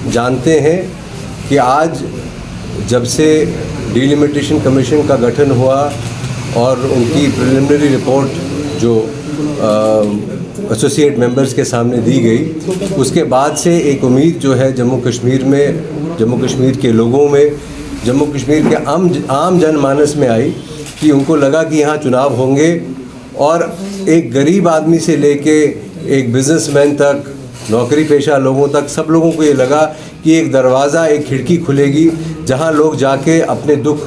जानते हैं कि आज जब से डिलिमिटेशन कमीशन का गठन हुआ और उनकी प्रिलिमिनरी रिपोर्ट जो एसोसिएट मेंबर्स के सामने दी गई, उसके बाद से एक उम्मीद जो है जम्मू कश्मीर में, जम्मू कश्मीर के लोगों में, जम्मू कश्मीर के आम जनमानस में आई कि उनको लगा कि यहाँ चुनाव होंगे और एक गरीब आदमी से लेके एक बिजनेसमैन तक, नौकरी पेशा लोगों तक, सब लोगों को ये लगा कि एक दरवाज़ा, एक खिड़की खुलेगी जहाँ लोग जाके अपने दुख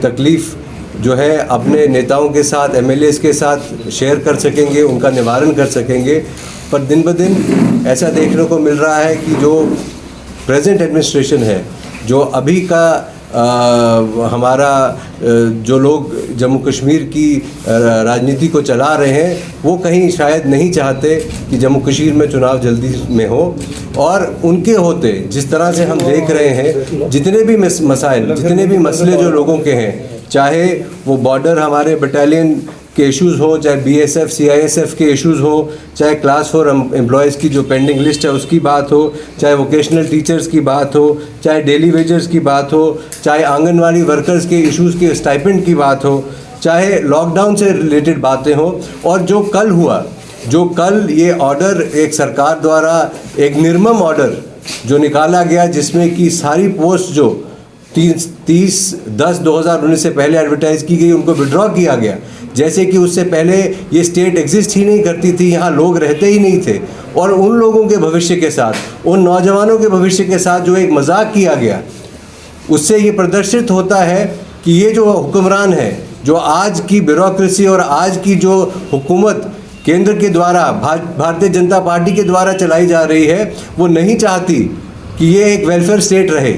तकलीफ़ जो है अपने नेताओं के साथ, एमएलएस के साथ शेयर कर सकेंगे, उनका निवारण कर सकेंगे। पर दिन ब दिन ऐसा देखने को मिल रहा है कि जो प्रेजेंट एडमिनिस्ट्रेशन है, जो अभी का हमारा जो लोग जम्मू कश्मीर की राजनीति को चला रहे हैं, वो कहीं शायद नहीं चाहते कि जम्मू कश्मीर में चुनाव जल्दी में हो। और उनके होते जिस तरह से हम देख रहे हैं, जितने भी मसाइल, जितने भी मसले जो लोगों के हैं, चाहे वो बॉर्डर हमारे बटालियन के इश्यूज़ हो, चाहे बीएसएफ सीआईएसएफ के इश्यूज़ हो, चाहे क्लास 4 एम्प्लॉयज़ की जो पेंडिंग लिस्ट है उसकी बात हो, चाहे वोकेशनल टीचर्स की बात हो, चाहे डेली वेजर्स की बात हो, चाहे आंगनवाड़ी वर्कर्स के इश्यूज़ के स्टाइपेंड की बात हो, चाहे लॉकडाउन से रिलेटेड बातें हो, और जो कल हुआ, जो कल ये ऑर्डर एक सरकार द्वारा एक निर्मम ऑर्डर जो निकाला गया, जिसमें कि सारी पोस्ट जो 30/10/2019 से पहले एडवर्टाइज़ की गई उनको विड्रॉ किया गया, जैसे कि उससे पहले ये स्टेट एग्जिस्ट ही नहीं करती थी, यहाँ लोग रहते ही नहीं थे। और उन लोगों के भविष्य के साथ, उन नौजवानों के भविष्य के साथ जो एक मजाक किया गया, उससे ये प्रदर्शित होता है कि ये जो हुक्मरान है, जो आज की ब्यूरोक्रेसी और आज की जो हुकूमत केंद्र के द्वारा, भारतीय जनता पार्टी के द्वारा चलाई जा रही है, वो नहीं चाहती कि ये एक वेलफेयर स्टेट रहे।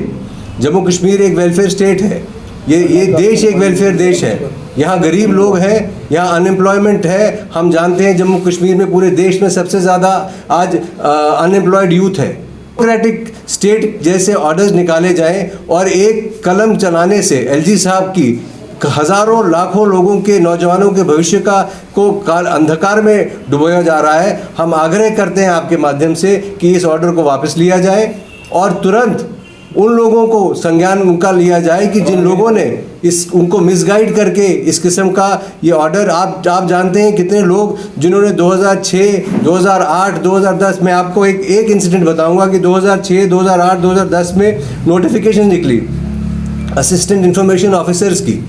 जम्मू कश्मीर एक वेलफेयर स्टेट है, ये देश एक वेलफेयर देश है। यहाँ गरीब लोग हैं, यहाँ अनएम्प्लॉयमेंट है। हम जानते हैं जम्मू कश्मीर में पूरे देश में सबसे ज़्यादा आज अनएम्प्लॉयड यूथ है। डेमोक्रेटिक स्टेट जैसे ऑर्डर्स निकाले जाएं और एक कलम चलाने से एलजी साहब की हज़ारों लाखों लोगों के, नौजवानों के भविष्य को अंधकार में डुबोया जा रहा है। हम आग्रह करते हैं आपके माध्यम से कि इस ऑर्डर को वापस लिया जाए और तुरंत उन लोगों को संज्ञान उनका लिया जाए कि जिन लोगों ने उनको मिसगाइड करके इस किस्म का ये ऑर्डर, आप जानते हैं कितने लोग जिन्होंने 2006, 2008, 2010 में आपको एक इंसिडेंट बताऊंगा कि 2006, 2008, 2010 में नोटिफिकेशन निकली असिस्टेंट इंफॉर्मेशन ऑफिसर्स की,